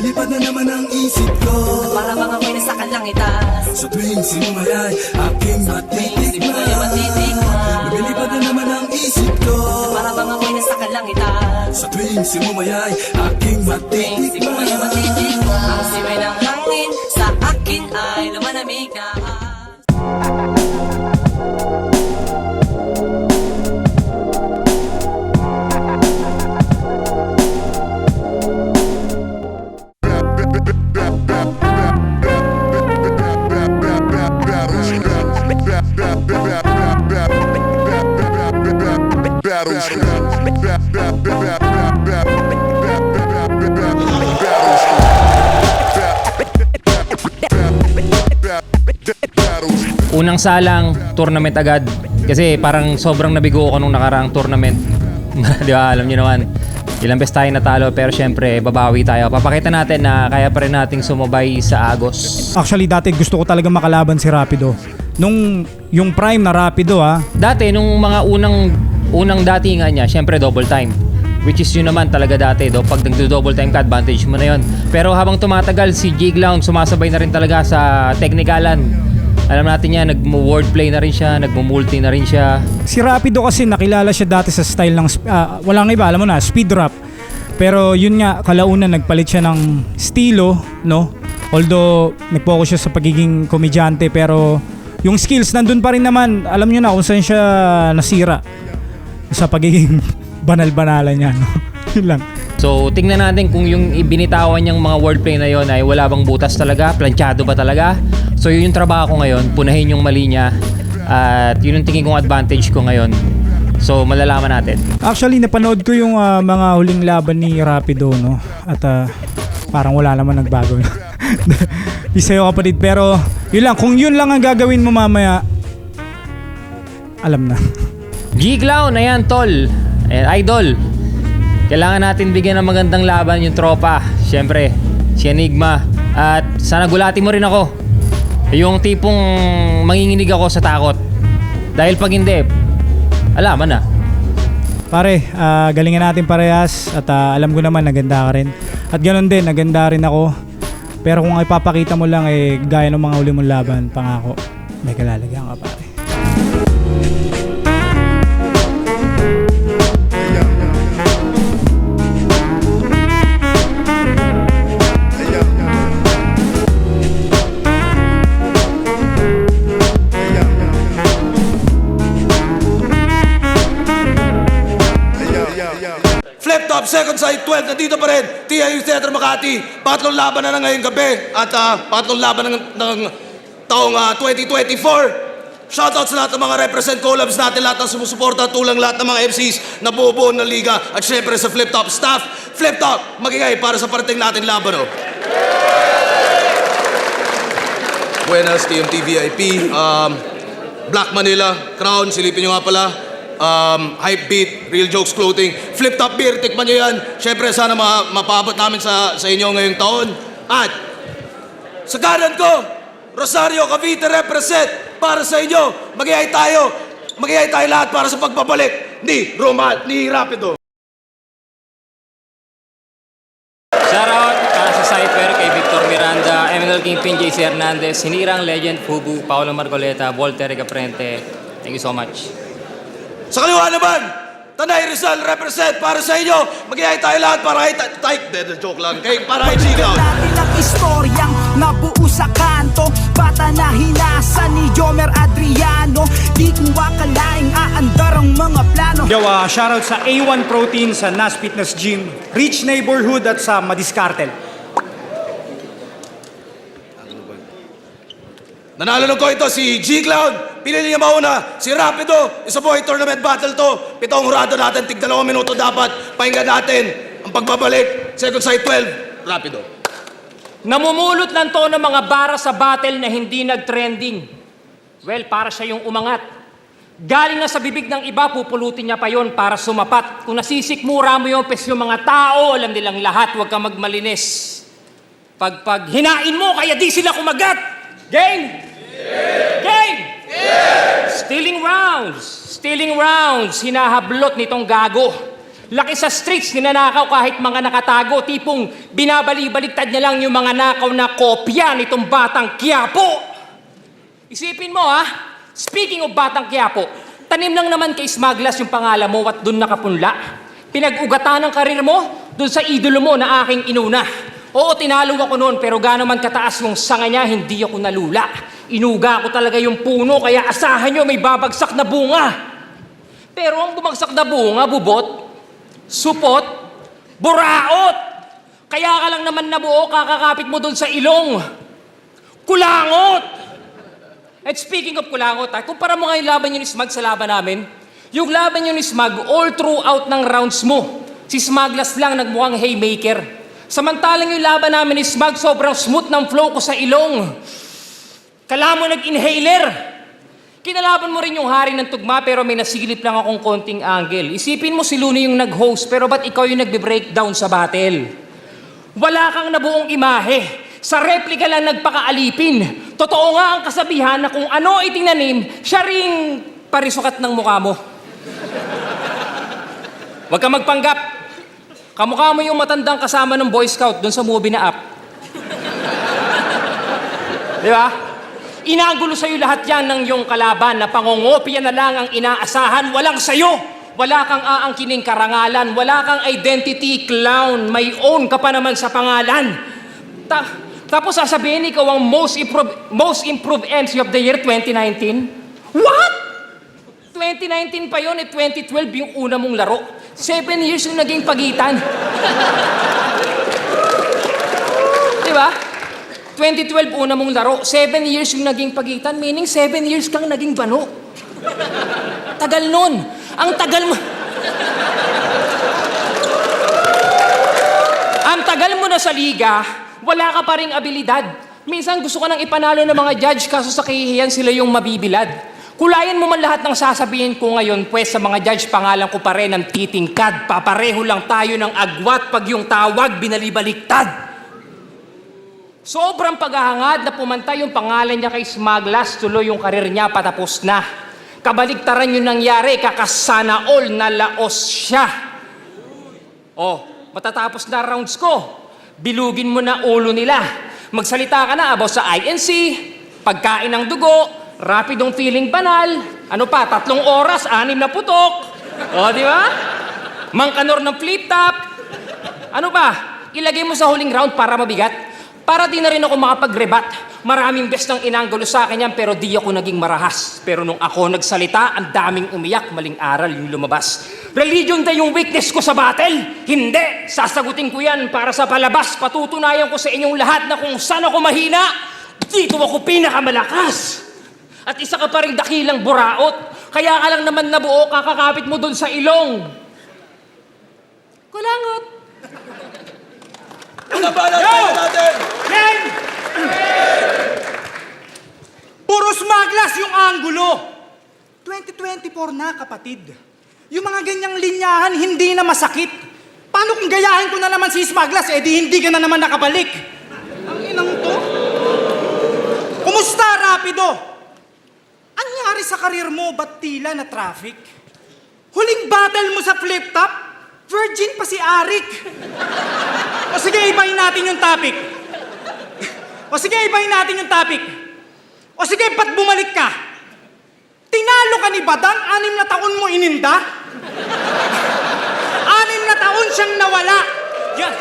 Lumilipad na naman ang isip ko, para bang ako'y nasa kalangitan. sa tuwing sinumayay aking matitikman. Lumilipad na naman ang isip ko, Para bang ako'y nasa kalangitan. sa tuwing sinumayay aking matitikman. Ang simay ng hangin sa akin ay lumalamig na. Unang salang, tournament agad. Kasi parang sobrang nabigo ako nung nakaraang tournament. Di ba, alam nyo naman. Ilang beses tayo natalo pero syempre babawi tayo. Papakita natin na kaya pa rin nating sumabay sa Agos. Actually, dati gusto ko talaga makalaban si Rapido. Nung yung prime na Rapido Dati, nung mga unang datingan niya, syempre double time. Which is yun naman talaga dati. Pag nagdo-double time ka, advantage mo na yun. Pero habang tumatagal, si Jiglown sumasabay na rin talaga sa technicalan. Alam natin yan, nag-wordplay na rin siya, nag-multi na rin siya. Si Rapido kasi nakilala siya dati sa style ng walang iba, alam mo na, speed rap. Pero yun nga, kalaunan nagpalit siya ng estilo, no? Although nag-focus siya sa pagiging komedyante, pero yung skills nandun pa rin naman. Alam niyo na kung saan siya nasira sa pagiging banal-banalan niya, no? Yun lang. So, tingnan natin kung yung ibinitawan niyang mga wordplay na yon ay wala bang butas talaga, planchado ba talaga. So, yun yung trabaho ko ngayon, punahin yung mali niya. At yun yung tingin kong advantage ko ngayon. So, malalaman natin. Actually, napanood ko yung mga huling laban ni Rapido, no? At parang wala naman nagbago. Di sa'yo kapatid, pero yun lang, kung yun lang ang gagawin mo mamaya, alam na. G-Clown, ayan tol. Ayan, idol. Kailangan natin bigyan ng magandang laban yung tropa. Siyempre, si Enigma. At sana gulatin mo rin ako. Yung tipong manginginig ako sa takot. Dahil pag hindi, alaman na. Pare, galingan natin parehas. At alam ko naman, naganda ka rin. At ganoon din, naganda rin ako. Pero kung ipapakita mo lang, gaya ng mga uli mong laban, pangako, may kalalagyan ka pare. Flip Top, second side 12, nandito pa rin, TIU Theater Makati. Patlong laban na ngayong gabi at patlong laban ng taong 2024. Shoutout sa lahat ng mga represent collabs natin, lahat ng sumusuporta, tulang lahat ng mga MCs na bubuo ng liga at syempre sa Flip Top staff. Flip Top, magingay para sa parating natin laban. Buenas, TMT VIP, Black Manila, Crown, silipin nyo nga pala. Hype Beat, Real Jokes Clothing, Flip Top Beer, tikman nyo yan. Siyempre, sana mapaabot namin sa inyo ngayong taon. At sa kanan ko, Rosario Cavite represent para sa inyo. Mag-iay tayo lahat para sa pagbabalik ni Rapido. Shoutout sa Cypher kay Victor Miranda, Eminal Kingpin, JC Hernandez, Hinirang Legend, Fubu, Paolo Marcoleta, Volter Caprente. Thank you so much. Sa kaliwa naman, Tanay Rizal represent para sa inyo. Mag-iay tayo lahat para joke lang. Para kay Chigaw. Ilang istoryang nabuo sa kanto, bata na hinasa ni Jomer Adriano. Di ko akalaing aandar ang mga plano. Yo, shoutout sa A1 Protein, sa Nas Fitness Gym, Rich Neighborhood at sa Madiscartel. Nanalo ko ito si G-Cloud. Pinili niya mauna si Rapido. Isa po ay tournament battle to. 7 hurado natin, tig 2 minuto dapat. Pakinggan natin ang pagbabalik. Second side 12, Rapido. Namumulot lang to ng mga bara sa battle na hindi nag-trending. Well, para siya yung umangat. Galing na sa bibig ng iba, pupulutin niya pa yon para sumapat. Kung nasisikmura mo yung yung mga tao, alam nilang lahat, huwag kang magmalinis. Pag hinain mo, kaya di sila kumagat. Game! Yeah. Game! Yeah. Stealing rounds. Hinahablot nitong gago. Laki sa streets, ninanakaw kahit mga nakatago. Tipong binabalik-baliktad niya lang yung mga nakaw na kopya nitong Batang Quiapo. Isipin mo ha, speaking of Batang Quiapo, tanim lang naman kay Smaglas yung pangalan mo at dun nakapunla. Pinag-ugatan ng karir mo dun sa idolo mo na aking inuna. Oo, tinalo ako noon, pero gaano man kataas yung sanga niya, hindi ako nalula. Inuga ko talaga yung puno, kaya asahan nyo may babagsak na bunga. Pero ang bumagsak na bunga, bubot, supot, buraot. Kaya ka lang naman nabuo, kakakapit mo doon sa ilong. Kulangot! At speaking of kulangot, kumpara mo nga yung laban nyo ni Smag sa laban namin. Yung laban nyo ni Smag, all throughout ng rounds mo, si Smaglas lang nagmukhang haymaker. Samantalang yung laban namin ni Smag, sobrang smooth ng flow ko sa ilong. Kala mo nag-inhaler. Kinalaban mo rin yung hari ng tugma pero may nasigilip lang akong konting angle. Isipin mo si Luna yung nag-host pero ba't ikaw yung nagbe-breakdown sa battle? Wala kang nabuong imahe. Sa replika lang nagpakaalipin. Totoo nga ang kasabihan na kung ano itingnanim, siya ring parisukat ng mukha mo. Huwag ka magpanggap. Kamukha mo yung matandang kasama ng Boy Scout dun sa movie na Up. Di ba? Inagulo sa'yo lahat yan ng iyong kalaban na pangongopya na lang ang inaasahan, walang sayo. Wala kang aangkining karangalan, wala kang identity clown, may own ka pa naman sa pangalan. Tapos sasabihin ikaw ang most improved MC of the year 2019? What? 2019 pa yun, 2012 yung una mong laro. 7 years yung naging pagitan. Diba? 2012 una mong laro, 7 years yung naging pagitan, meaning 7 years kang naging bano. Tagal nun. Ang tagal mo... Ang tagal mo na sa liga, wala ka pa ring abilidad. Minsan gusto ka nang ipanalo ng mga judge kaso sa kahihiyan sila yung mabibilad. Kulayan mo man lahat ng sasabihin ko ngayon, pues sa mga judge pangalan ko pa rin ang titingkad. Papareho lang tayo ng agwat pag yung tawag binalibaliktad. Sobrang paghahangad na pumantay yung pangalan niya kay Smaglas, tuloy yung karir niya patapos na. Kabaligtaran yung nangyari, kakasana all na laos siya. Oh, matatapos na rounds ko. Bilugin mo na ulo nila. Magsalita ka na about sa INC, pagkain ng dugo, rapidong feeling banal, ano pa, 3 oras, 6 na putok. O, di ba? Mangkanor ng flip-top. Ano pa? Ilagay mo sa huling round para mabigat. Para di na rin ako makapag-rebat. Maraming best ng inanggulo sa akin yan pero di ako naging marahas. Pero nung ako nagsalita, ang daming umiyak, maling aral yung lumabas. Religion na yung weakness ko sa battle? Hindi! Sasagutin ko yan para sa palabas. Patutunayan ko sa inyong lahat na kung saan ako mahina, dito ako pinakamalakas. At isa ka pa rin dakilang buraot. Kaya ka lang naman nabuo, kakakapit mo dun sa ilong. Kulangot. Labanan tayo natin! Ken! Puro Smaglas yung anggulo. 2024 na, kapatid. Yung mga ganyang linyahan, hindi na masakit. Paano kung gayahin ko na naman si Smaglas, di hindi ka na naman nakabalik? Ang inang to. Kumusta, Rapido? Anyari sa karir mo, ba't tila na traffic? Huling battle mo sa flip-top, virgin pa si Arik. O sige, ibahin natin yung topic. O sige, ba't bumalik ka? Tinalo ka ni Badang, 6 na taon mo ininda? 6 na taon siyang nawala. Yan.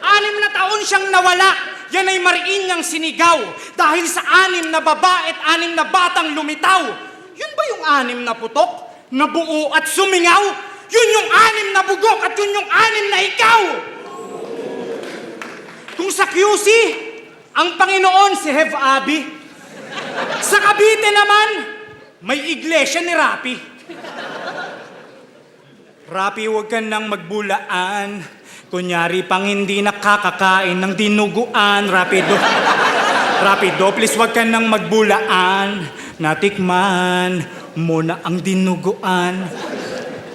6 na taon siyang nawala. Yan ay mariin niyang sinigaw. Dahil sa 6 na babae at 6 na batang lumitaw. Yun ba yung 6 na putok? Na buo at sumingaw? Yun yung 6 na bugok at yun yung 6 na ikaw! Kung sa QC, ang Panginoon si Hev Abi. Sa Cavite naman, may iglesia ni Rapi. Rapi, huwag ka nang magbulaan. Kunyari pang hindi nakakakain ng dinuguan. Rapido, please huwag ka nang magbulaan. Natikman mo na ang dinuguan.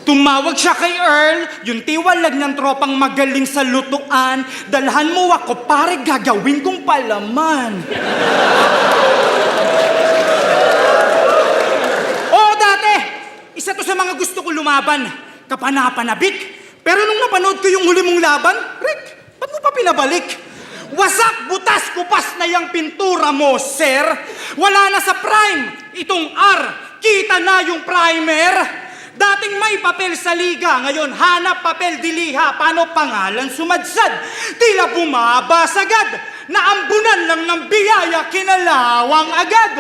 Tumawag siya kay Earl, yung tiwalag ng tropang magaling sa lutuan. Dalhan mo ako, pare, gagawin kong palaman. Oo, dati, isa to sa mga gusto ko lumaban. kapanapanabik. Pero nung napanood ko yung huli mong laban, Rick, ba't mo pa pinabalik? Wasak, butas, kupas na yung pintura mo, sir. Wala na sa prime. Itong R, kita na yung primer. Dating may papel sa liga, ngayon hanap papel diliha. Paano pangalan sumadsad? Tila bumaba sagad. Naambunan lang ng biyaya, kinalawang agad.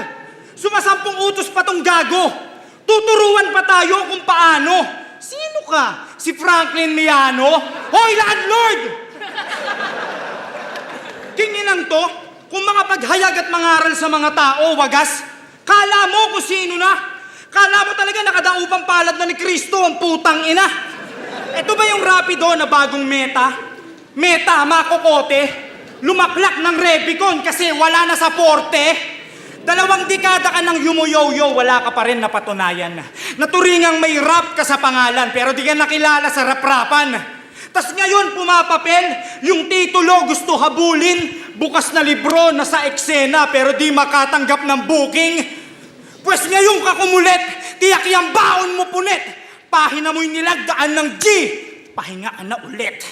Sumasampung utos pa tong gago. Tuturuan pa tayo kung paano. Sino ka? Si Franklin Miano? Hoy, landlord! Kinginan to, kung mga paghayag at mangaral sa mga tao, wagas, kala mo kung sino na? Kala mo talaga nakadaupang palad na ni Kristo ang putang ina? Ito ba yung Rapido na bagong meta? Meta, makokote, lumaklak ng Rebicon kasi wala na sa porte? 2 dekada ka ng yumuyoyo, wala ka pa rin napatunayan. Naturingang may rap ka sa pangalan pero di ka nakilala sa rap-rapan. Tas ngayon pumapapel, yung titulo gusto habulin, bukas na libro nasa eksena pero di makatanggap ng booking. Pwes ngayong kakumulit, tiyak yung baon mo punit. Pahina mo'y nilagdaan ng G, pahinga ka na ulit.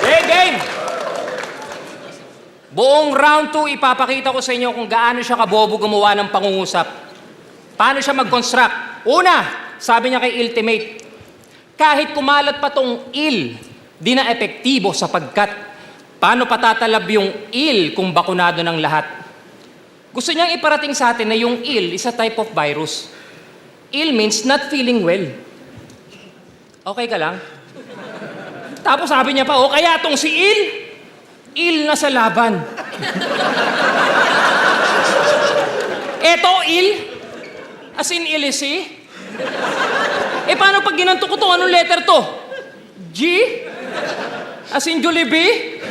Hey, game! Buong round 2, ipapakita ko sa inyo kung gaano siya kabobo gumawa ng pangungusap. Paano siya mag-construct. Una, sabi niya kay Ultimate, kahit kumalat pa tong il, di na epektibo sapagkat paano patatalab yung il kung bakunado ng lahat. Gusto niyang iparating sa atin na yung il is a type of virus. Il means not feeling well. Okay ka lang? Tapos sabi niya pa, kaya tong si il na sa laban. Eto, il? As in ilisi? Paano pag ginanto ko to? Anong letter to? G? As in Jollibee?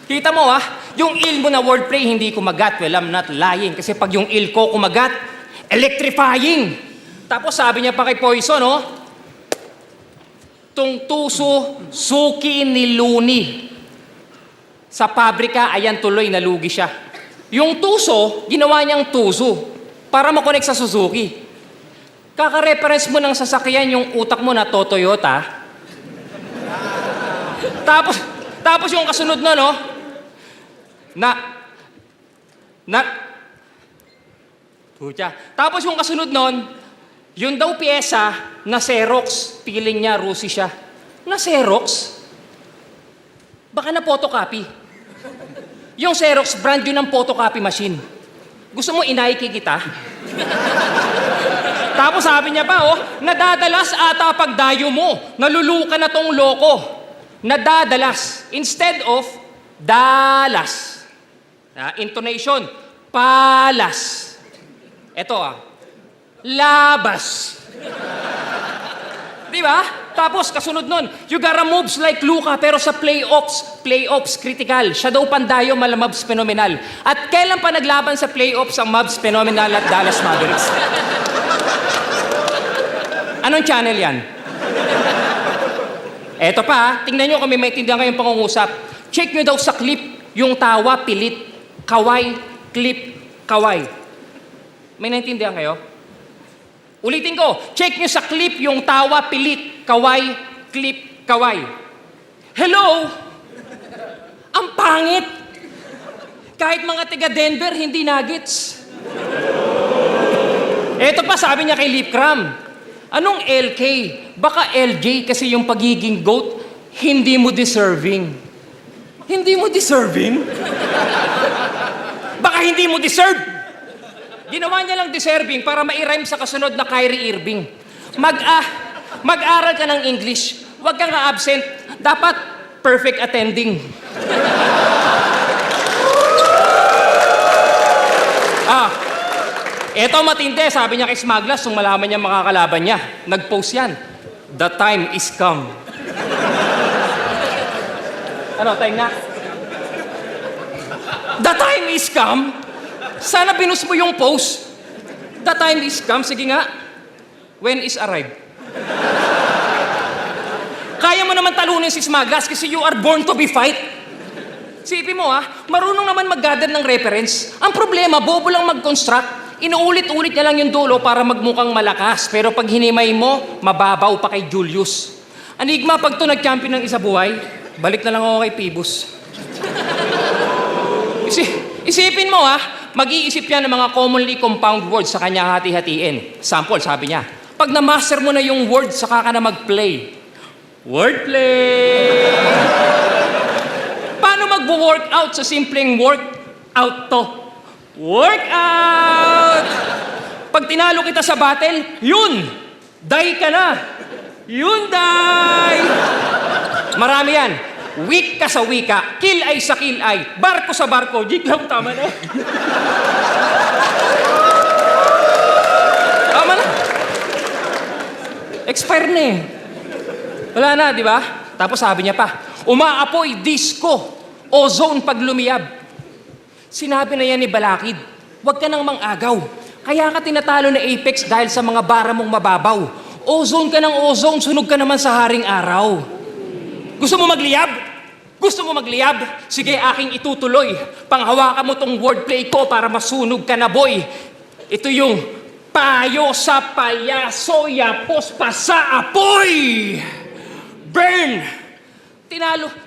Kita mo yung il mo na wordplay hindi kumagat. Well, I'm not lying. Kasi pag yung il ko kumagat, electrifying. Tapos sabi niya pa kay Poison, tung tuso, suki ni Luni. Sa pabrika, ayan tuloy, nalugi siya. Yung tuso, ginawa niyang tuso para makonek sa Suzuki. Kaka-reference mo ng sasakyan yung utak mo na Toyota. Tapos yung kasunod Tapos yung kasunod nun, yun daw pyesa na Xerox. Feeling niya, Rusi siya. Na Xerox? Baka na photocopy. Yung Xerox, brand yun ng photocopy machine. Gusto mo inaiki kita? Tapos sabi niya pa, nadadalas ata pagdayo mo. Naluluka na tong loko. Nadadalas. Instead of dalas. Intonation. Palas. Eto labas. Di ba? Tapos kasunod nun, you gotta moves like Luka pero sa playoffs, critical. Siya daw pandayo, malamabs phenomenal. At kailan pa naglaban sa playoffs ang Mavs phenomenal at Dallas Mavericks? Anong channel yan? Eto pa, tingnan nyo kung may maintindihan kayong pangungusap. Check nyo daw sa clip yung tawa, pilit, kaway, clip, kaway. May naintindihan kayo? Ulitin ko, check nyo sa clip yung tawa, pilit, kaway, clip, kaway. Hello? Ang pangit! Kahit mga taga Denver, hindi nuggets. Eto pa, sabi niya kay Lip Cram. Anong LK? Baka LJ kasi yung pagiging GOAT, hindi mo deserving. Hindi mo deserving? Baka hindi mo deserve. Ginawa niya lang deserving para ma-rhyme sa kasunod na Kyrie Irving. Mag-aral ka ng English. Huwag kang absent. Dapat perfect attending. Eto matindi, sabi niya kay Smaglas, nung malaman niya makakalaban niya. Nag-post yan. The time is come. Ano, time na? The time is come? Sana binus mo yung post. The time is come. Sige nga. When is arrived? Kaya mo naman talunin si Smaglas kasi you are born to be fight. Sipin mo marunong naman mag-gather ng reference. Ang problema, bobo lang mag-construct. Inuulit-ulit niya lang yung dulo para magmukhang malakas. Pero pag hinimay mo, mababaw pa kay Julius. Enigma, pag to nag-champion ng isa buhay, balik na lang ako kay Phoebus. Isipin mo mag-iisip yan ng mga commonly compound words sa kanya hati-hatiin. Sample, sabi niya, pag na-master mo na yung word, saka ka na mag-play. Wordplay! Paano mag-workout sa simpleng workout to? Workout! Pag tinalo kita sa battle, yun! Die ka na! Yun, die! Marami yan. Weak ka sa wika, kill ay sa kill ay, barko sa barko, jiglaw, tama na. Tama na. Expire na eh. Wala na, di ba? Tapos sabi niya pa, umaapoy disco, ozone pag lumiyab. Sinabi na yan ni Balakid, huwag ka nang mang-agaw. Kaya ka tinatalo na Apex dahil sa mga bara mong mababaw. Ozone ka ng ozone, sunog ka naman sa haring araw. Gusto mo magliyab? Gusto mo magliyab? Sige, aking itutuloy. Panghawakan mo tong wordplay ko para masunog ka na, boy. Ito yung payo sa payaso, yapos pa sa apoy. Burn!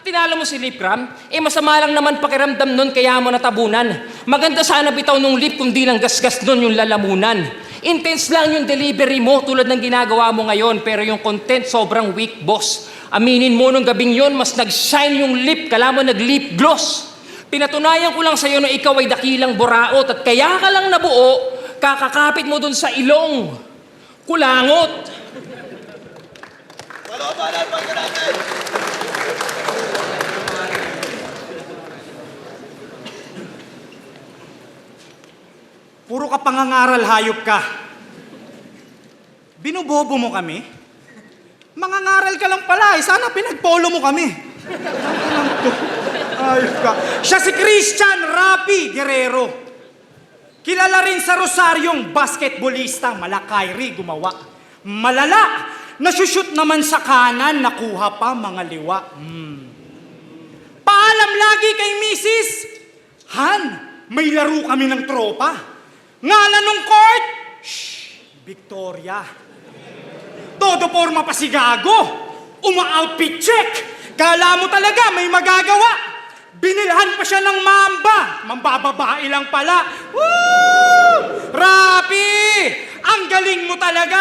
Tinalo mo si Lipgram? Masama lang naman pakiramdam nun kaya mo natabunan. Maganda sana bitaw nung lip kung di lang gasgas nun yung lalamunan. Intense lang yung delivery mo tulad ng ginagawa mo ngayon pero yung content sobrang weak, boss. Aminin mo nung gabing yon mas nag-shine yung lip, kala mo nag-lip gloss. Pinatunayan ko lang sa'yo na ikaw ay dakilang buraot at kaya ka lang nabuo, kakakapit mo dun sa ilong. Kulangot! Puro ka pangangaral, hayop ka. Binubobo mo kami? Mangangaral ka lang pala sana pinagpolo mo kami. Hayop ka. Siya si Christian Rapi Guerrero. Kilala rin sa Rosaryong basketballista, mala Kyrie gumawa. Malala, nasushoot naman sa kanan, nakuha pa mga liwa. Paalam lagi kay Mrs. Han, may laro kami ng tropa. Ngalan nung court? Shh, Victoria. Todo forma pa si Gago. Uma-outfit check. Kala mo talaga may magagawa. Binilhan pa siya ng mamba. Mambababae lang pala. Woo! Rapi! Ang galing mo talaga.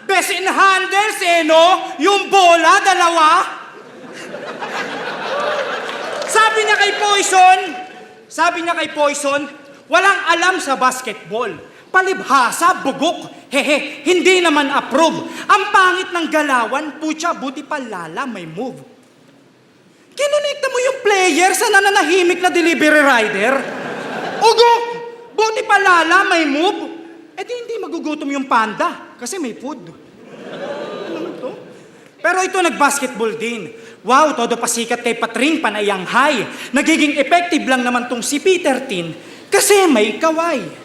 Best in handles, no? Yung bola, dalawa. Sabi niya kay Poison, walang alam sa basketball. Palibhasa, bugok, hehe, hindi naman approve. Ang pangit ng galawan, putya, buti pa lala, may move. Kinonekta mo yung player sa nananahimik na delivery rider? Ugok, buti pa lala, may move. Di hindi magugutom yung panda kasi may food. Pero ito nag-basketball din. Wow, todo pasikat kay Patring, panayang high. Nagiging effective lang naman tong si Peter Tin kasi may kaway.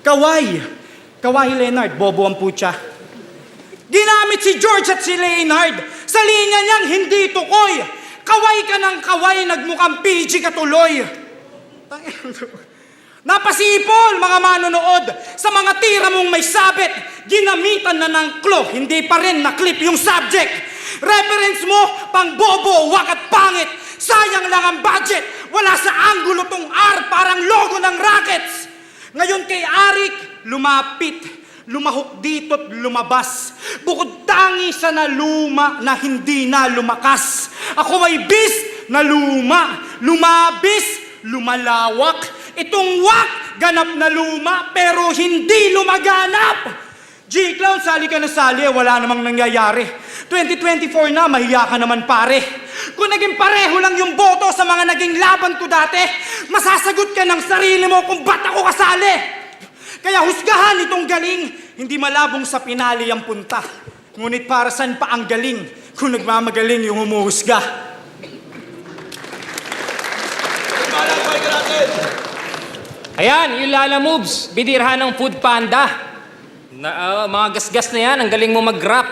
Kawhi Leonard, bobo ang putya. Ginamit si George at si Leonard sa linya niyang hindi tukoy. Kaway ka ng kaway, nagmukhang PG ka tuloy. Napasipol, mga manonood, sa mga tira mong may sabit. Ginamitan na ng claw, hindi pa rin na-clip yung subject. Reference mo, pang bobo, wakat pangit. Sayang lang ang budget. Wala sa anggulo tong R, parang logo ng Rockets. Ngayon kay Arik, lumapit, lumahok dito't lumabas. Bukod tangi sa naluma na hindi na lumakas. Ako may bis na lumabis, lumalawak. Itong wak, ganap na luma, pero hindi lumaganap. G-Clown, sali ka na sali, wala namang nangyayari. 2024 na, mahiya ka naman pare. Kung naging pareho lang yung boto sa mga naging laban ko dati, masasagot ka ng sarili mo kung ba't ako kasali. Kaya husgahan itong galing, hindi malabong sa pinali ang punta. Ngunit para saan pa ang galing kung nagmamagaling yung humuhusga? Ayan, yung Lala Moves, bidirhan ng Food Panda. Mga gasgas na yan, ang galing mo mag-rap.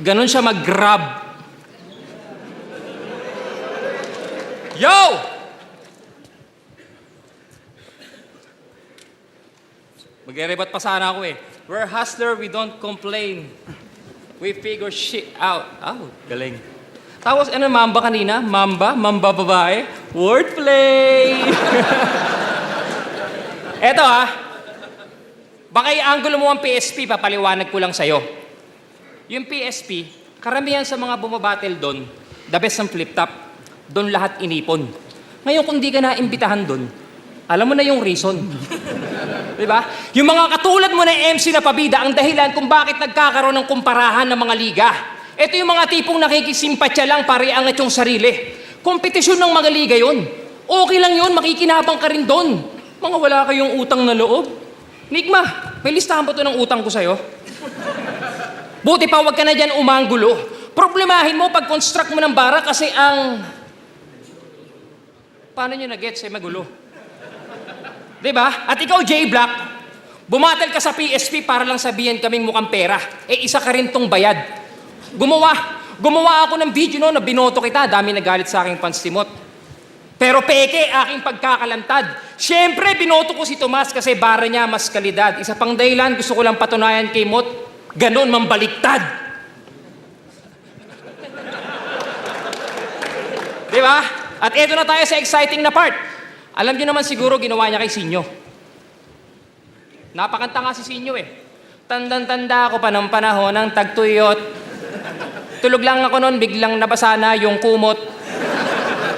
Ganon siya mag-grab. Yo! Magre-rebut pa sana ako eh. We're hustler, we don't complain. We figure shit out. Oh, galing. Tapos ano mamba kanina? Mamba babae. Wordplay! Eto baka i-angulo mo ang PSP, papaliwanag ko lang sa'yo. Yung PSP, karamihan sa mga bumabattle doon, the best ang flip-top, doon lahat inipon. Ngayon kung di ka naimbitahan doon, alam mo na yung reason. Diba? Yung mga katulad mo na MC na pabida, ang dahilan kung bakit nagkakaroon ng kumparahan ng mga liga. Ito yung mga tipong nakikisimpatya lang para iangat yung sarili. Kompetisyon ng mga liga yun. Okay lang yun, makikinabang ka rin doon. Mga wala kayong utang na loob. Nigma, may listahan ba ito ng utang ko sa'yo? Buti pa, wag ka na dyan umanggulo. Problemahin mo pag construct mo ng bara kasi ang... Paano nyo na-gets magulo? Diba? At ikaw, J-Black, bumatal ka sa PSP para lang sabihin kaming mukhang pera. Isa ka rin tong bayad. Gumawa ako ng video na binoto kita. Dami nagalit sa aking panstimot. Pero peke, aking pagkakalantad. Siyempre, binoto ko si Tomas kasi bara niya mas kalidad. Isa pang dahilan, gusto ko lang patunayan kay Mot, ganon mambaliktad. Diba? At eto na tayo sa exciting na part. Alam niyo naman siguro ginawa niya kay Sinyo. Napakanta nga si Sinyo Tandang-tanda ako pa ng panahon ng tagtuyot. Tulog lang ako noon, biglang nabasa na yung kumot.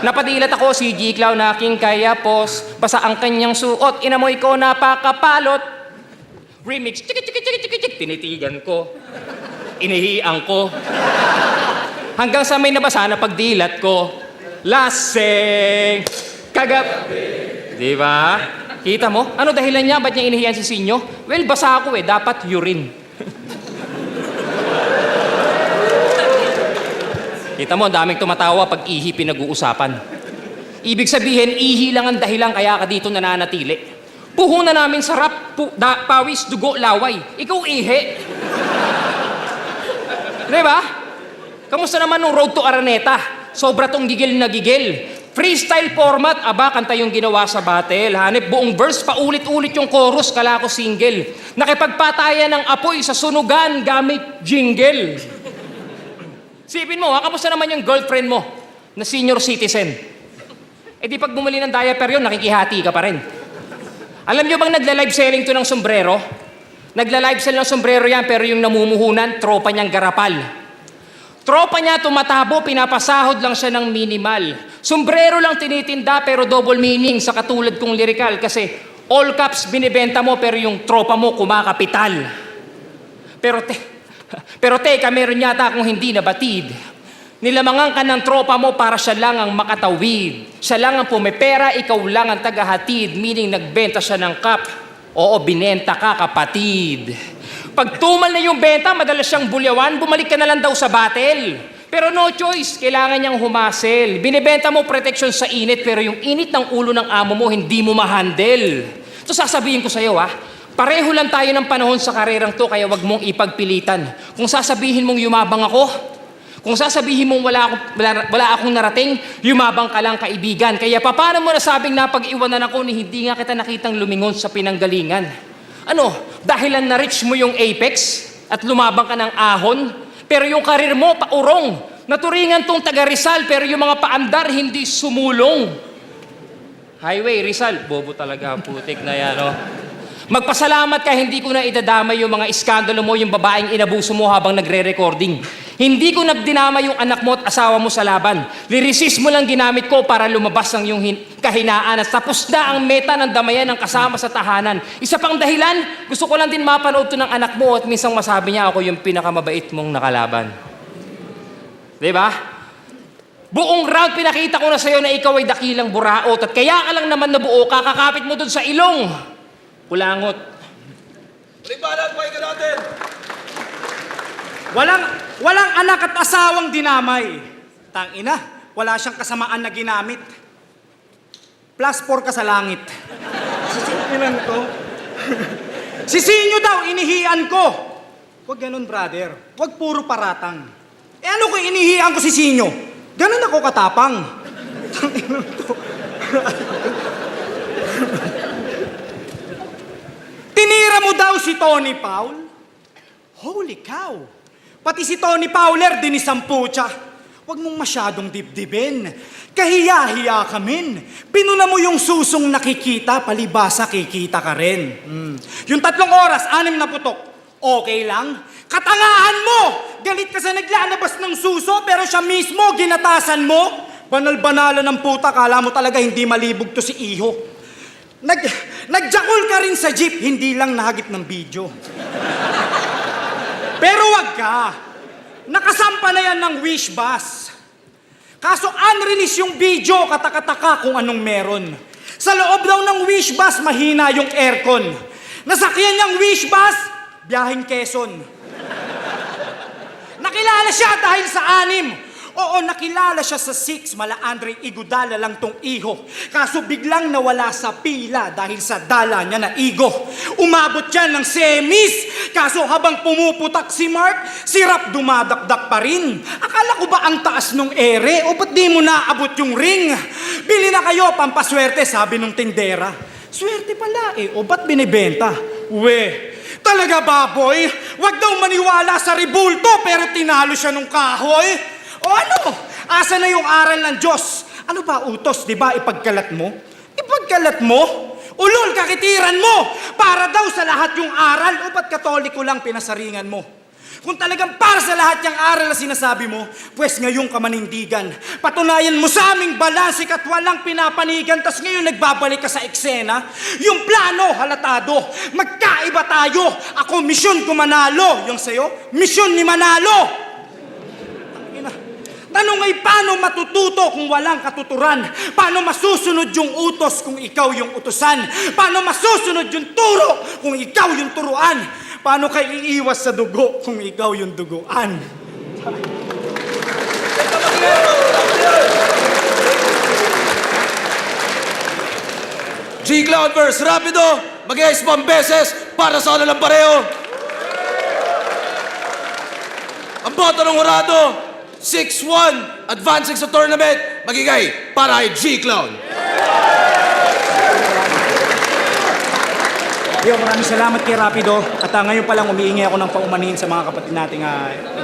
Napadilat ako si G. Clown na aking kayapos. Basa ang kanyang suot, inamoy ko napakapalot. Remix, chik, tinitigan ko. Inihian ko. Hanggang sa may nabasa na pagdilat ko. Laseng! Kagap! Diba? Kita mo? Ano dahilan niya? Ba't niya inihiyan si Sinyo? Well, basa ako dapat urine. Kita mo, daming tumatawa pag ihi pinag-uusapan. Ibig sabihin, ihi lang ang dahilan kaya ka dito nananatili. Puhunan namin sarap, pawis, dugo, laway. Ikaw ihi. Diba? Kamusta naman nung Road to Araneta? Sobra tong gigil na gigil. Freestyle format, kanta yung ginawa sa battle. Hanip, buong verse, paulit-ulit yung chorus, kala ko single. Nakipagpatayan ng apoy sa sunugan gamit jingle. Sipin mo, kamusta naman yung girlfriend mo na senior citizen? Di pag bumili ng diaper yun, nakikihati ka pa rin. Alam nyo bang nagla-live selling to ng sombrero? Nagla-live sell ng sombrero yan, pero yung namumuhunan, tropa niyang garapal. Tropa niya tumatabo, pinapasahod lang siya ng minimal. Sombrero lang tinitinda, pero double meaning sa katulad kong lirikal. Kasi all caps binibenta mo, pero yung tropa mo kumakapital. Pero teka, meron yata akong hindi nabatid. Nilamangan ka ng tropa mo para siya lang ang makatawid. Siya lang ang pumipera, ikaw lang ang tagahatid. Meaning, nagbenta siya ng cup. Oo, binenta ka, kapatid. Pag tumal na yung benta, madalas siyang bulyawan, bumalik ka na lang daw sa battle. Pero no choice, kailangan niyang humasel. Binibenta mo protection sa init, pero yung init ng ulo ng amo mo, hindi mo ma-handle. So sasabihin ko sa'yo, pareho lang tayo ng panahon sa karerang to, kaya wag mong ipagpilitan. Kung sasabihin mong yumabang ako, kung sasabihin mong wala akong narating, yumabang ka lang, kaibigan. Kaya paano mo nasabing napag-iwanan ako ni hindi nga kita nakitang lumingon sa pinanggalingan? Ano, dahilan na-reach mo yung apex at lumabang ka ng ahon, pero yung karir mo paurong. Naturingan tong taga Rizal, pero yung mga paandar hindi sumulong. Highway, Rizal, bobo talaga, putik na yan, Magpasalamat ka, hindi ko na idadamay yung mga iskandalo mo, yung babaeng inabuso mo habang nagre-recording. Hindi ko nagdinamay yung anak mo at asawa mo sa laban. Lirisis mo lang ginamit ko para lumabas ang yung kahinaan at tapos na ang meta ng damayan ng kasama sa tahanan. Isa pang dahilan, gusto ko lang din mapanood to ng anak mo at minsang masabi niya ako yung pinakamabait mong nakalaban. Diba? Buong round pinakita ko na sa'yo na ikaw ay dakilang buraot at kaya ka lang naman nabuo, kakakapit mo dun sa ilong. Kulangot. Libanat, pakinggan natin! Walang anak at asawang dinamay. Tangina, wala siyang kasamaan na ginamit. +4 ka sa langit. Sisipinan ko. Si Sinyo daw, inihian ko. Huwag ganun, brother. Huwag puro paratang. Ano kung inihian ko si Sinyo? Ganun ako katapang. Tangina to. Tinira Kilala mo daw si Tony Paul? Holy cow! Pati si Tony Fowler din isang putya. Huwag mong masyadong dibdibin. Kahiya-hiya ka min. Pinuna mo yung susong nakikita, palibasa kikita ka rin. Yung 3 oras, 6 na putok. Okay lang? Katangahan mo! Galit ka sa naglalabas ng suso, pero siya mismo, ginatasan mo. Banal-banalan ng puta, kala mo talaga hindi malibog to si Iho. Nagjakol ka rin sa jeep, hindi lang nahagip ng video. Pero wag ka. Nakasampa na yan ng wish bus. Kaso unreleased yung video, katakataka kung anong meron. Sa loob daw ng wish bus, mahina yung aircon. Nasakyan niyang wish bus, biyaheng Quezon. Nakilala siya dahil sa 6. Oo, nakilala siya sa 6, mala Andre Igudala lang tong Iho. Kaso biglang nawala sa pila dahil sa dala niya na Igo. Umabot siya ng semis. Kaso habang pumuputak si Mark, si Rap dumadakdak pa rin. Akala ko ba ang taas nung ere o ba't di mo naabot yung ring? Bili na kayo, pampaswerte, sabi nung tindera. Swerte pala o ba't binibenta? Talaga baboy? Wag daw maniwala sa ribulto pero tinalo siya nung kahoy. O ano? Asa na yung aral ng Diyos? Ano ba utos, di ba? Ipagkalat mo? Ipagkalat mo? Ulol, kakitiran mo! Para daw sa lahat yung aral o ba't katoliko lang pinasaringan mo? Kung talagang para sa lahat yung aral na sinasabi mo, pues ngayon ka manindigan. Patunayan mo sa aming balansik at walang pinapanigan, tas ngayon nagbabalik ka sa eksena. Yung plano, halatado. Magkaiba tayo. Ako, misyon ko manalo. Yung sa'yo, misyon ni Manalo. Tanong ay paano matututo kung walang katuturan? Paano masusunod yung utos kung ikaw yung utusan? Paano masusunod yung turo kung ikaw yung turuan? Paano kayo iiwas sa dugo kung ikaw yung duguan? G-Cloud versus Rapido, mag-ice pang beses para sa ano lang pareho. Ang boto ng hurado, 6-1, advancing sa tournament, magigay para kay G-Cloud. Yo, maraming salamat kay Rapido. At ngayon pa lang umiingi ako ng paumanhin sa mga kapatid nating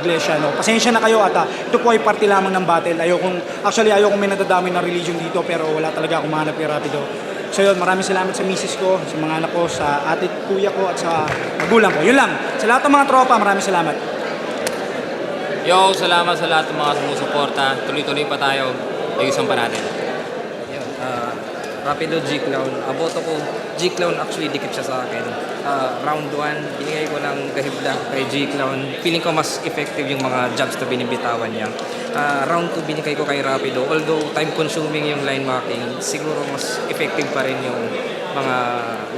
iglesia. No? Pasensya na kayo at ito po ay parte lamang ng battle. Ayokong may nadadami ng religion dito pero wala talaga akong mahanap kay Rapido. So yun, maraming salamat sa misis ko, sa mga anak ko, sa ate, kuya ko at sa magulang ko. Yun lang. Sa lahat ng mga tropa, maraming salamat. Yo, salamat sa lahat ng mga sumusuporta. Tuloy-tuloy pa tayo. Ayusan pa natin. Rapido G-Clown. Aboto ko, G-Clown actually dikit siya sa akin. Round 1, binigay ko ng kahibla kay G-Clown. Feeling ko mas effective yung mga jabs na binibitawan niya. Round 2, binigay ko kay Rapido. Although time-consuming yung line marking, siguro mas effective pa rin yung mga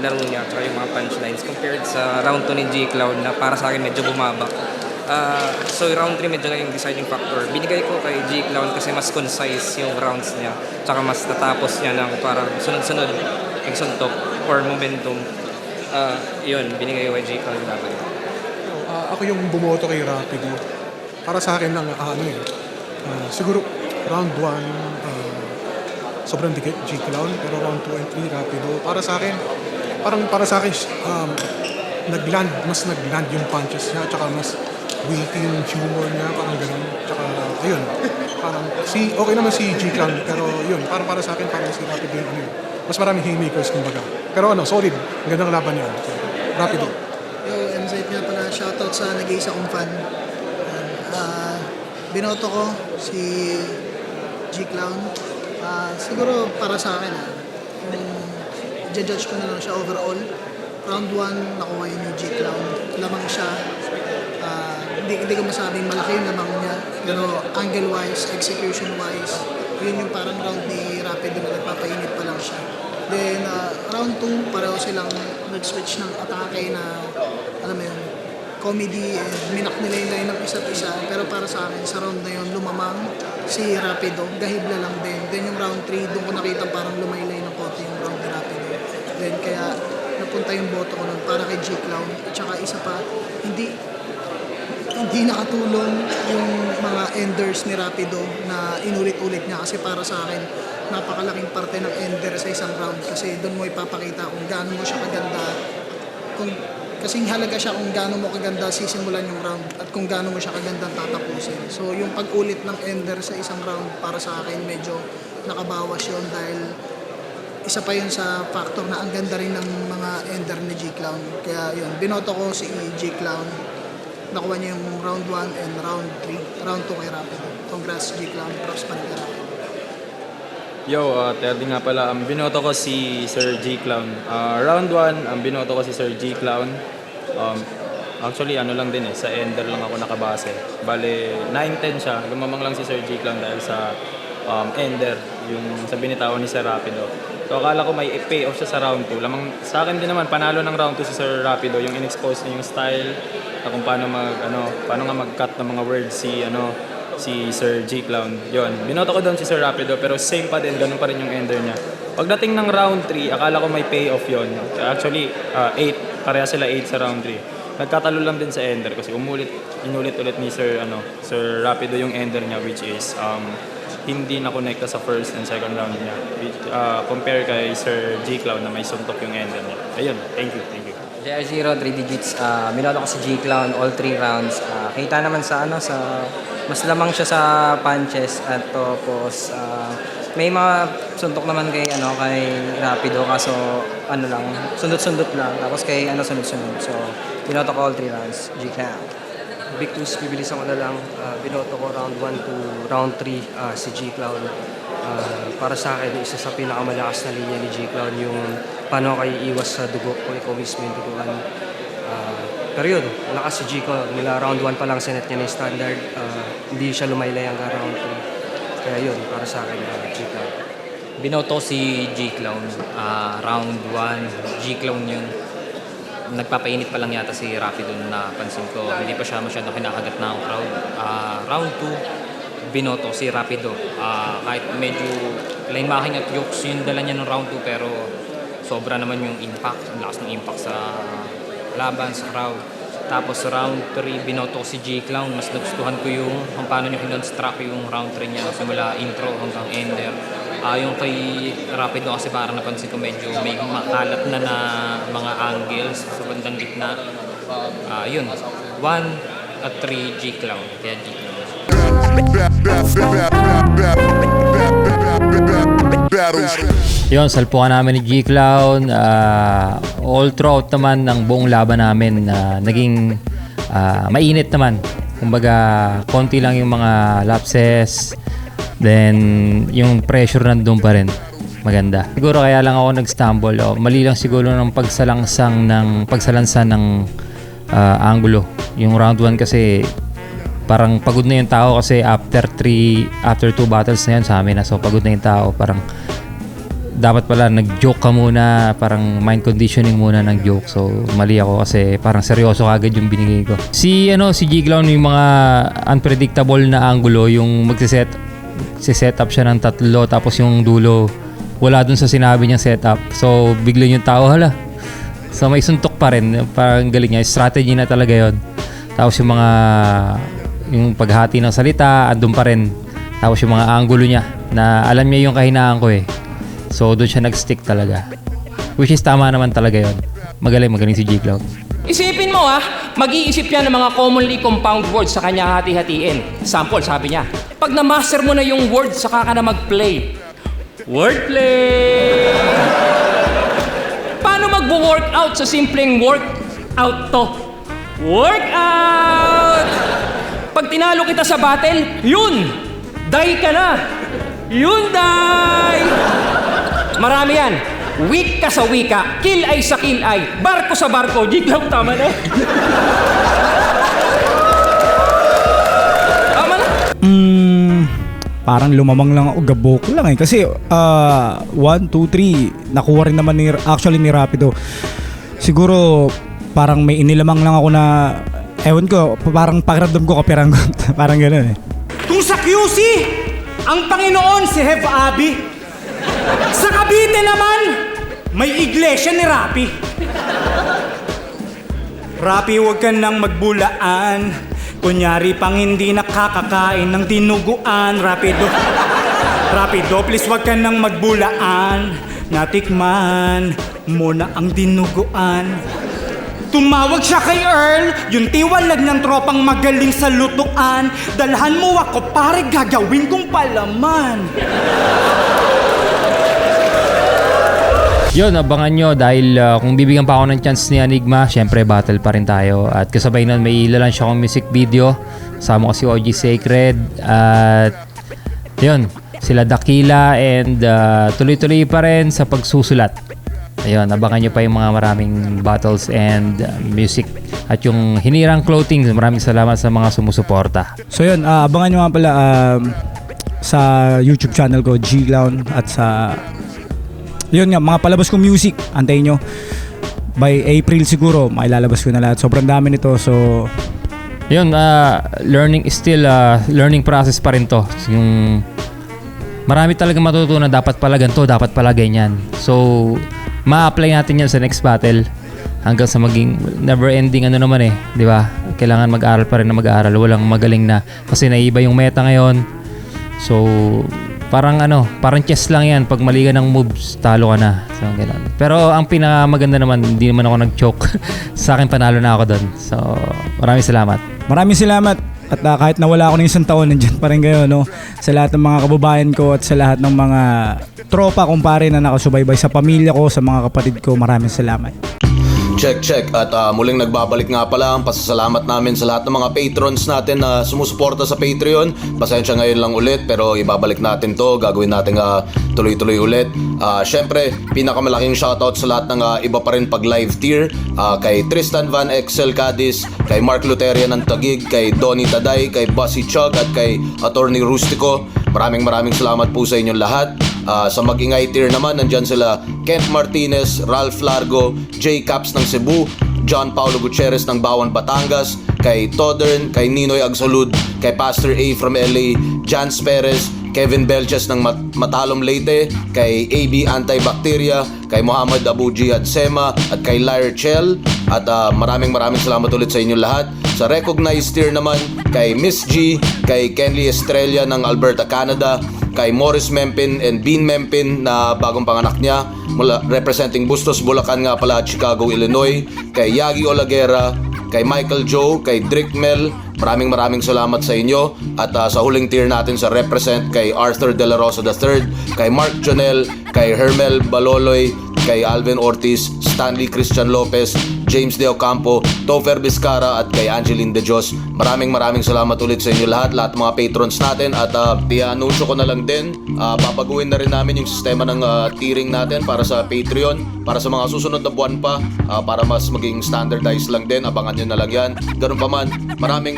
laro niya at yung mga punchlines compared sa round 2 ni G-Clown na para sa akin medyo bumaba. So round 3 medyo na yung deciding factor. Binigay ko kay G-Clown kasi mas concise yung rounds niya. Tsaka mas natapos niya ng parang sunod-sunod yung suntok or momentum. Yun, binigay ko kay G-Clown yung laban. Ako yung bumoto kay Rapido. Para sa akin lang, siguro round 1, sobrang dikit G-Clown. Pero round 2 and 3 Rapido. Para sa akin, mas nag-land yung punches niya. Tsaka mas witty yung humor niya, parang gano'n. Tsaka, ayun, parang okay naman si G-Clan, pero yun, para sa akin, parang si Rapido yung mas maraming haymakers, kumbaga. Pero solid, ang gandang laban niya. So, Rapido. Yo, MZ nga pala, shoutout sa nag-iisa kong fan. Binoto ko si G-Clown. Siguro para sa akin, judge ko na lang siya overall. Round 1, nakuha yun yung G-Clown. Lamang siya. Hindi ko masabing malaki yung lamang niya. Pero angle-wise, execution-wise, yun yung parang round ni Rapido na nagpapainit pa lang siya. Then, round 2, pareho silang nag-switch ng atake na, alam mo yun, comedy and minak nila yung line ng isa't isa. Pero para sa akin, sa round na yun, lumamang si Rapido. Gahibla lang din. Then yung round 3, doon ko nakita parang lumaylay ng konti yung round ni Rapido. Then kaya, napunta yung boto ko nun para kay G-Clown. At saka isa pa, hindi nakatulong yung mga enders ni Rapido na inulit-ulit niya kasi para sa akin napakalaking parte ng ender sa isang round kasi doon mo ipapakita kung gaano mo siya kaganda, kung kasing halaga siya kung gaano mo kaganda sisimulan yung round at kung gaano mo siya kaganda tatapusin. So yung pag-ulit ng ender sa isang round para sa akin medyo nakabawas yun dahil isa pa yun sa factor na ang ganda rin ng mga ender ni G-Clown. Kaya yun, binoto ko si G-Clown. Nakuha niya yung round 1 and round 3. Round 2 kay Rapido. Congrats G-Clown. Props pa rin kay Rapido. Yo, Terdy nga pala. Ang binoto ko si Sir G-Clown. Round 1, ang binoto ko si Sir G-Clown. Actually, ano lang din sa Ender lang ako nakabase. Bale, 9-10 siya. Lumamang lang si Sir G-Clown dahil sa Ender, yung sa binitawan ni Sir Rapido. So, akala ko may pay-off siya sa round 2. Lamang, sa akin din naman, panalo ng round 2 si Sir Rapido. Yung in-expose niya yung style, na kung paano nga mag-cut ng mga words si Sir G-Clown. Yun, binoto ko doon si Sir Rapido, pero same pa din, ganun pa rin yung ender niya. Pagdating ng round 3, akala ko may payoff yun. Actually, 8, pareha sila 8 sa round 3. Nagkatalo lang din sa ender kasi inulit ulit ni Sir Rapido yung ender niya, which is hindi na-connecta sa first and second round niya. Compare kay Sir G-Clown na may suntok yung ender niya. Ayun, thank you. JR0, 3 digits. Binoto ko si G-Clown all 3 rounds. Kita naman sa mas lamang siya sa punches at tapos may mga suntok naman kay Rapido kaso lang sundot-sundot lang tapos kay sunod-sunod. So binoto ko all 3 rounds G-Clown. Big twos, bibilisan ko na lang. Binoto ko round 1 to round 3 si G-Clown. Para sa akin, isa sa pinakamalakas na linya ni G-Clown yung paano kayo iwas sa dugo kung ikaw mismo yung duguan. Pero yun, lakas si G-Clown. Mula round 1 pa lang sinet niya na yung standard. Hindi siya lumaylay hanggang round 2. Kaya yun, para sa akin, G-Clown. Binoto si G-Clown. Round 1, G-Clown yun. Nagpapainit pa lang yata si Rapido na pansin ko. Hindi pa siya masyadong kinakagat na ang crowd. Round 2, binoto si Rapido. Kahit medyo line-making at yokes yung dala niya ng round 2 pero sobra naman yung impact. Ang lakas ng impact sa laban, sa crowd. Tapos round 3, binoto si G-Clown. Mas nagustuhan ko yung kung paano niya kinonstruct yung round 3 niya simula intro hanggang ender. Yung kay Rapido kasi parang napansin ko medyo may makalat na mga angles sa bandang gitna. Yun, 1 at 3 G-Clown. Kaya G-Clown. Yun, salpukan namin ni G-Clown. All throughout naman ng buong laban namin naging mainit naman. Kumbaga, konti lang yung mga lapses. Then, yung pressure nandun pa rin. Maganda. Siguro kaya lang ako nag-stumble. Mali lang siguro ng pagsalansan ng angulo. Yung round 1 kasi parang pagod na yung tao kasi after 2 battles na yan sa amin. So, pagod na yung tao. Parang dapat pala nag-joke ka muna. Parang mind conditioning muna ng joke. So, mali ako kasi parang seryoso kagad yung binigay ko. Si G-Clown yung mga unpredictable na angulo, yung set up siya ng 3 tapos yung dulo wala dun sa sinabi niyang setup. So biglang yung tao so may suntok pa rin. Parang galing niya, strategy na talaga yon. Tapos yung paghati ng salita andun pa rin. Tapos yung mga angulo niya na alam niya yung kahinaan ko so doon siya nag-stick talaga, which is tama naman talaga yon. Magaling si G-Clown. Isipin mo mag-iisip yan ng mga commonly compound words sa kanya hati-hatiin. Sample, sabi niya, pag na-master mo na yung word, saka ka na mag-play. Wordplay! Paano mag-workout sa simpleng workout to? Workout! Pag tinalo kita sa battle, yun! Die ka na! Yun, die! Marami yan. Weak ka sa wika, kill ay sa kill ay, barko sa barko, G-Clown, tama na. Tama na. Parang lumamang lang ako, gabok lang kasi 1, 2, 3 nakuha rin naman ni Rapido. Siguro parang may inilamang lang ako na ewan ko, parang pakiramdam ko kapiranggot. Parang gano'n Kung sa QC, ang Panginoon si Hev Abi. Sa Cavite naman, may iglesia ni Rapi. Rapi, huwag ka nang magbulaan. Kunyari pang hindi nakakakain ng dinuguan. Rapido, please huwag ka nang magbulaan. Natikman mo na ang dinuguan. Tumawag siya kay Earl, yung tiwalag ng tropang magaling sa lutuan. Dalhan mo ako, pare, gagawin kong palaman. Yun, abangan nyo dahil kung bibigyan pa ako ng chance ni Enigma, syempre battle pa rin tayo. At kasabay nun, may ilaunch akong music video. Sama ko si OG Sacred. At yun, sila Dakila and tuloy-tuloy pa rin sa pagsusulat. Ayun, abangan nyo pa yung mga maraming battles and music at yung hinirang clothing. Maraming salamat sa mga sumusuporta. So yun, abangan nyo nga pala sa YouTube channel ko, G-Clown, at sa yun nga, mga palabas kong music, antayin nyo. By April siguro, mailalabas ko na lahat. Sobrang dami nito, so yun, learning is still learning process pa rin to. Yung marami talaga matutunan, dapat pala ganito, dapat pala ganyan. So ma-apply natin yan sa next battle hanggang sa maging never ending naman di ba? Kailangan mag-aral pa rin na mag-aral, walang magaling na kasi naiba yung meta ngayon. So parang parang chess lang yan, pag mali ka ng moves talo ka na. So ganun. Pero ang pinakamaganda naman, hindi naman ako nag-choke. Sa akin panalo na ako doon. So maraming salamat. Maraming salamat. At kahit nawala ako ng isang taon, nandiyan pa rin kayo, no? Sa lahat ng mga kababayan ko at sa lahat ng mga tropa, kumpare na nakasubaybay, sa pamilya ko, sa mga kapatid ko, maraming salamat. Check. At muling nagbabalik nga pala ang pasasalamat namin sa lahat ng mga patrons natin na sumusuporta sa Patreon. Pasensya ngayon lang ulit, pero ibabalik natin to. Gagawin natin tuloy-tuloy ulit. Syempre, pinakamalaking shoutout sa lahat ng iba pa rin pag live tier. Kay Tristan Van Excel Cadiz, kay Mark Luteria ng Tagig, kay Donnie Taday, kay Bossy Chug, at kay Attorney Rustico. Maraming salamat po sa inyong lahat. Sa Mag-ingay tier naman, nandyan sila Kent Martinez, Ralph Largo, J. Caps ng Cebu, John Paulo Gutierrez ng Bawan, Batangas, kay Todern, kay Ninoy Agsolud, kay Pastor A from LA, Jans Perez, Kevin Belches ng Matalom Leyte, kay AB Antibacteria, kay Muhammad Abu Jihad Sema, at kay Lyre Chell. At maraming salamat ulit sa inyong lahat. Sa recognized tier naman, kay Miss G, kay Kenley Estrella ng Alberta, Canada, kay Morris Mempin and Bean Mempin na bagong panganak niya, mula representing Bustos, Bulacan nga pala, at Chicago, Illinois, kay Yagi Olaguera, kay Michael Joe, kay Drick Mel. Maraming salamat sa inyo. At sa huling tier natin sa represent, kay Arthur De La Rosa III, kay Mark Jonel, kay Hermel Baloloy, kay Alvin Ortiz, Stanley Christian Lopez, James De Ocampo, Topher Vizcara, at kay Angeline De Dios. Maraming salamat ulit sa inyo lahat mga patrons natin. At i-anunsyo ko na lang din, babaguhin na rin namin yung sistema ng tiering natin para sa Patreon, para sa mga susunod na buwan pa, para mas maging standardized lang din. Abangan nyo na lang yan. Ganun pa man, maraming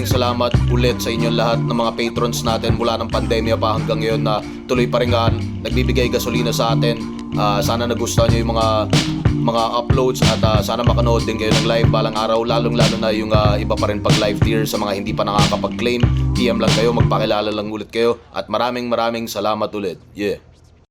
salamat ulit sa inyong lahat ng mga patrons natin mula ng pandemya pa hanggang ngayon na tuloy pa rin nagbibigay gasolina sa atin. Sana nagustuhan nyo yung mga uploads at sana makanood din kayo ng live balang araw, lalo na yung iba pa rin pag live tier. Sa mga hindi pa nakakapag-claim, PM lang kayo, magpakilala lang ulit kayo. At maraming salamat ulit. Yeah.